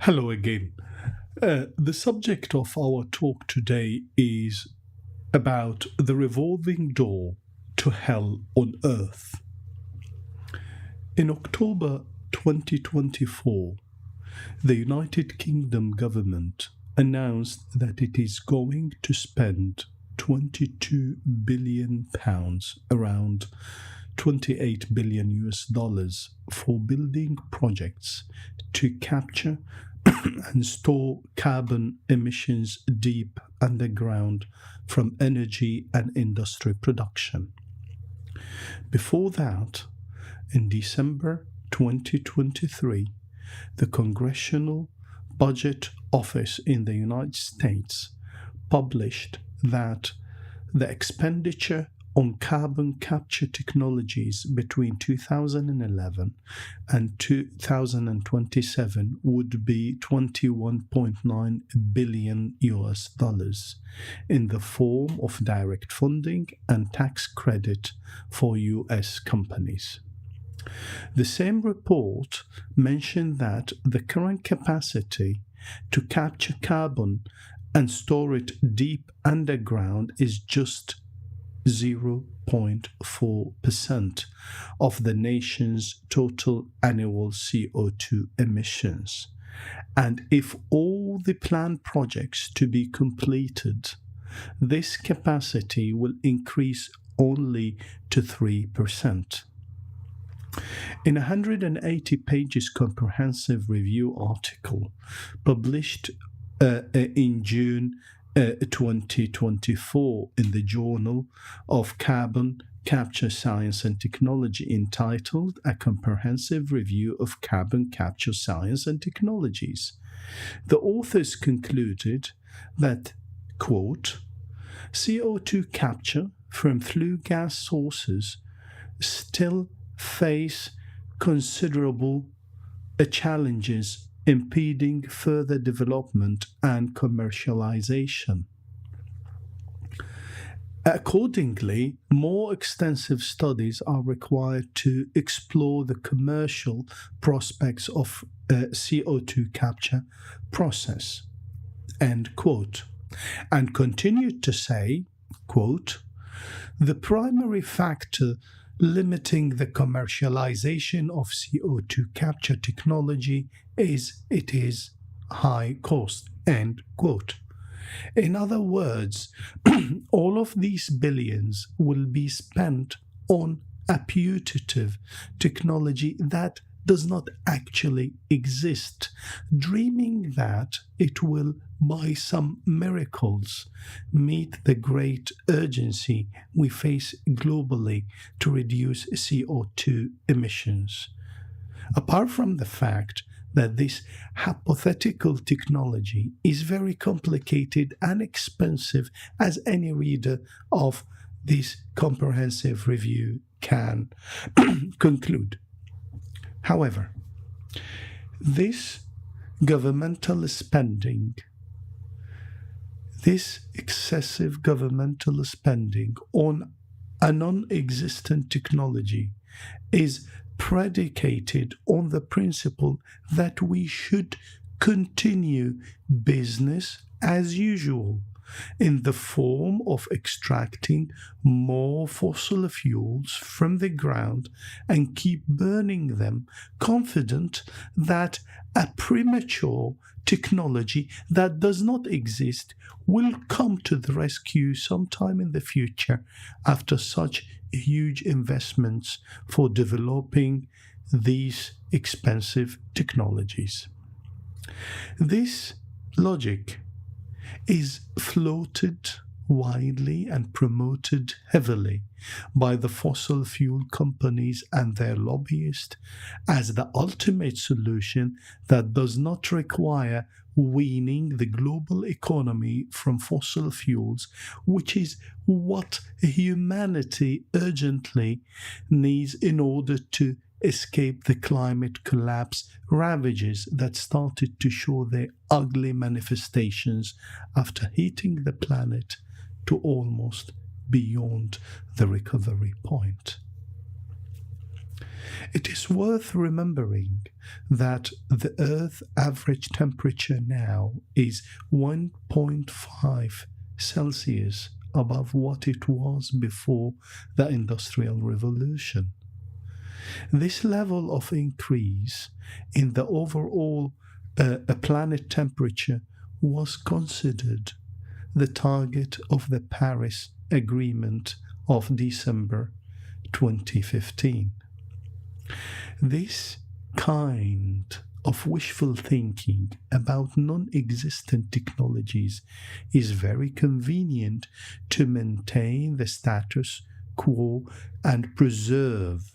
Hello again. The subject of our talk today is about the revolving door to hell on earth. In October 2024, the United Kingdom government announced that it is going to spend £22 billion, around 28 billion US dollars, for building projects to capture and store carbon emissions deep underground from energy and industry production. Before that, in December 2023, the Congressional Budget Office in the United States published that the expenditure on carbon capture technologies between 2011 and 2027 would be 21.9 billion US dollars in the form of direct funding and tax credit for US companies. The same report mentioned that the current capacity to capture carbon and store it deep underground is just 0.4% of the nation's total annual CO2 emissions. And if all the planned projects to be completed, this capacity will increase only to 3%. In a 180 pages comprehensive review article published in June 2024 in the Journal of Carbon Capture Science and Technology, entitled A Comprehensive Review of Carbon Capture Science and Technologies, the authors concluded that, quote, CO2 capture from flue gas sources still face considerable challenges impeding further development and commercialization. Accordingly, more extensive studies are required to explore the commercial prospects of a CO2 capture process. End quote. And continued to say, quote, the primary factor limiting the commercialization of CO2 capture technology is it is high cost, end quote. In other words, all of these billions will be spent on a putative technology that does not actually exist, dreaming that it will, by some miracles, meet the great urgency we face globally to reduce CO2 emissions. Apart from the fact that this hypothetical technology is very complicated and expensive, as any reader of this comprehensive review can conclude. However, this governmental spending, this excessive governmental spending on a non-existent technology is predicated on the principle that we should continue business as usual in the form of extracting more fossil fuels from the ground and keep burning them, confident that a premature technology that does not exist will come to the rescue sometime in the future after such huge investments for developing these expensive technologies. This logic is floated widely and promoted heavily by the fossil fuel companies and their lobbyists as the ultimate solution that does not require weaning the global economy from fossil fuels, which is what humanity urgently needs in order to escape the climate collapse ravages that started to show their ugly manifestations after heating the planet to almost beyond the recovery point. It is worth remembering that the Earth's average temperature now is 1.5 Celsius above what it was before the Industrial Revolution. This level of increase in the overall planet temperature was considered the target of the Paris Agreement of December 2015. This kind of wishful thinking about non-existent technologies is very convenient to maintain the status quo and preserve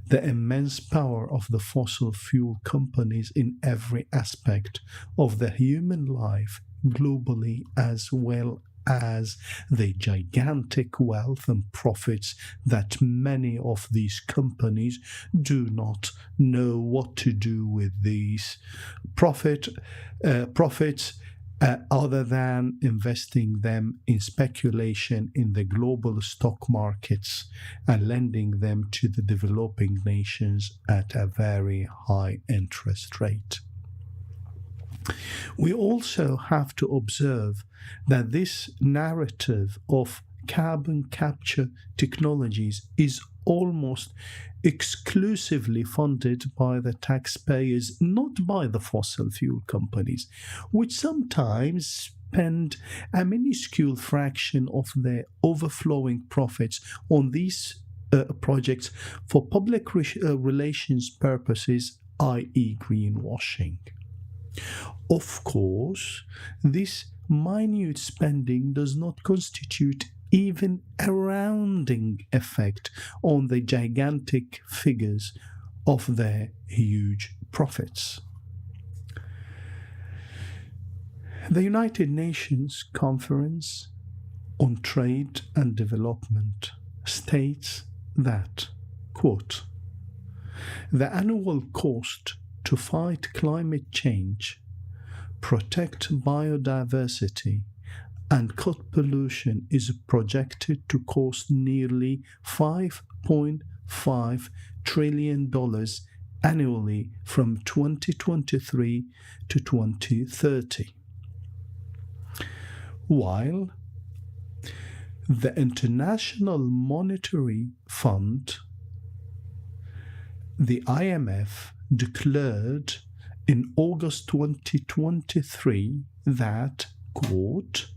the immense power of the fossil fuel companies in every aspect of the human life globally, as well as the gigantic wealth and profits that many of these companies do not know what to do with these profits other than investing them in speculation in the global stock markets and lending them to the developing nations at a very high interest rate. We also have to observe that this narrative of carbon capture technologies is almost exclusively funded by the taxpayers, not by the fossil fuel companies, which sometimes spend a minuscule fraction of their overflowing profits on these projects for public relations purposes, i.e., greenwashing. Of course, this minute spending does not constitute even a rounding effect on the gigantic figures of their huge profits. The United Nations Conference on Trade and Development states that, quote, the annual cost to fight climate change, protect biodiversity, and cut pollution is projected to cost nearly $5.5 trillion annually from 2023 to 2030. While the International Monetary Fund, the IMF, declared in August 2023 that, quote,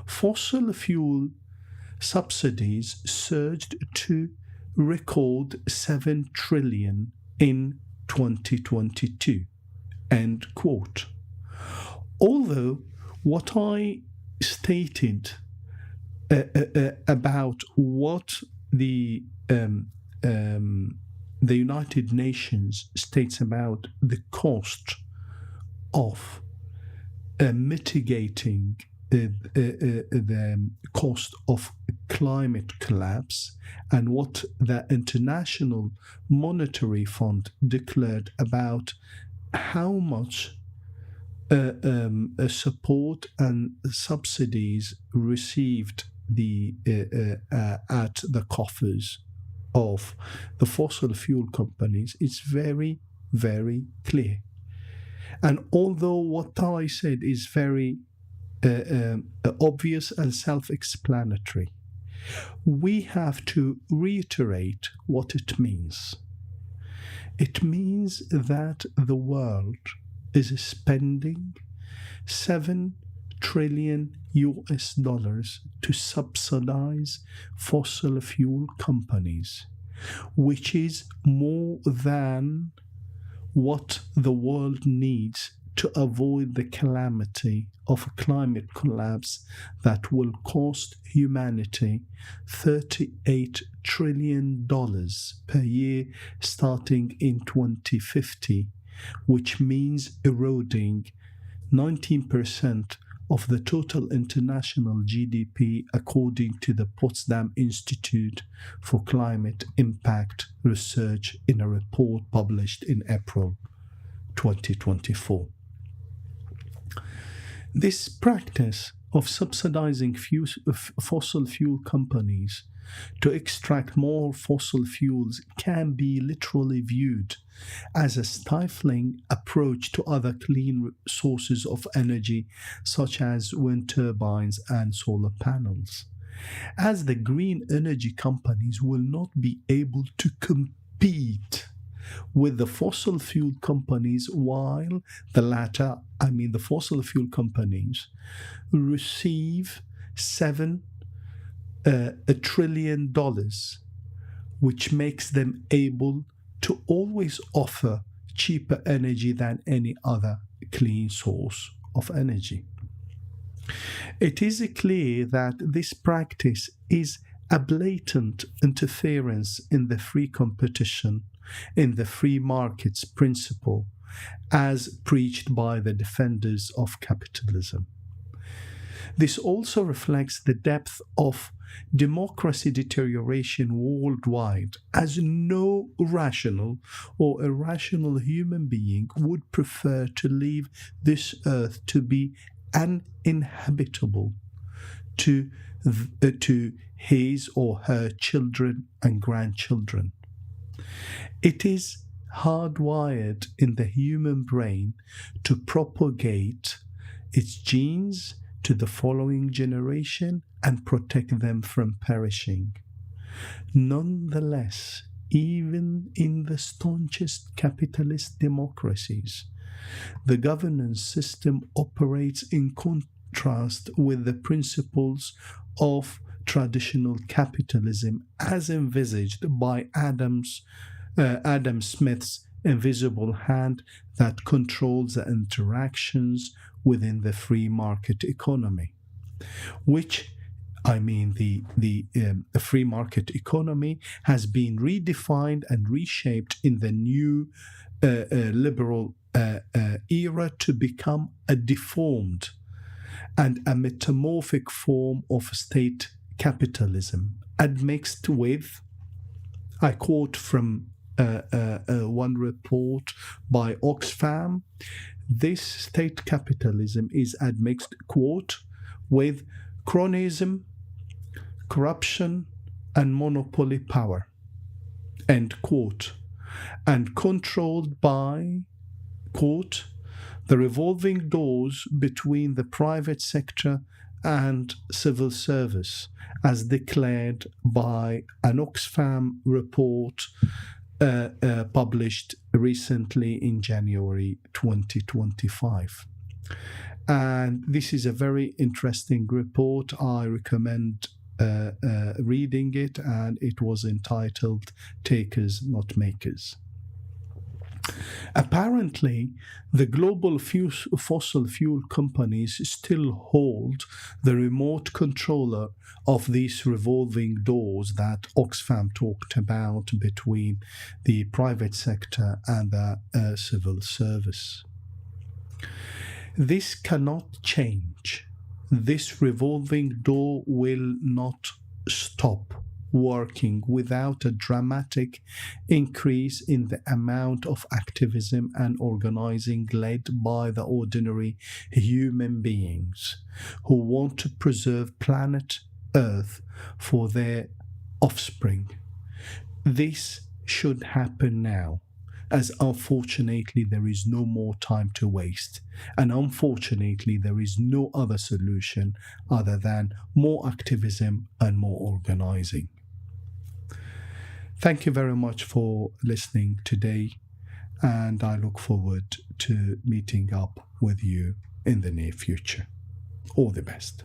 fossil fuel subsidies surged to record $7 trillion in 2022, end quote. Although what I stated about what the United Nations states about the cost of mitigating the cost of climate collapse, and what the International Monetary Fund declared about how much support and subsidies received at the coffers of the fossil fuel companies, it's very, very clear. And although what I said is very obvious and self-explanatory, we have to reiterate what it means. It means that the world is spending $7 trillion to subsidize fossil fuel companies, which is more than what the world needs to avoid the calamity of a climate collapse that will cost humanity $38 trillion per year starting in 2050, which means eroding 19% of the total international GDP, according to the Potsdam Institute for Climate Impact Research in a report published in April 2024. This practice of subsidizing fossil fuel companies to extract more fossil fuels can be literally viewed as a stifling approach to other clean sources of energy, such as wind turbines and solar panels, as the green energy companies will not be able to compete with the fossil fuel companies, while the latter, the fossil fuel companies, receive $7 trillion, which makes them able to always offer cheaper energy than any other clean source of energy. It is clear that this practice is a blatant interference in the free competition, in the free markets principle, as preached by the defenders of capitalism. This also reflects the depth of democracy deterioration worldwide, as no rational or irrational human being would prefer to leave this earth to be uninhabitable to his or her children and grandchildren. It is hardwired in the human brain to propagate its genes to the following generation and protect them from perishing. Nonetheless, even in the staunchest capitalist democracies, the governance system operates in contrast with the principles of traditional capitalism as envisaged by Adam Smith's invisible hand that controls the interactions within the free market economy, which the free market economy has been redefined and reshaped in the new liberal era to become a deformed and a metamorphic form of state capitalism, admixed with, I quote from one report by Oxfam, this state capitalism is admixed, quote, with cronyism, corruption, and monopoly power, end quote, and controlled by, quote, the revolving doors between the private sector and civil service, as declared by an Oxfam report published recently in January 2025. And this is a very interesting report. I recommend reading it, and it was entitled Takers, Not Makers. Apparently, the global fossil fuel companies still hold the remote controller of these revolving doors that Oxfam talked about between the private sector and the civil service. This cannot change. This revolving door will not stop working without a dramatic increase in the amount of activism and organizing led by the ordinary human beings who want to preserve planet Earth for their offspring. This should happen now, as unfortunately there is no more time to waste, and unfortunately there is no other solution other than more activism and more organizing. Thank you very much for listening today, and I look forward to meeting up with you in the near future. All the best.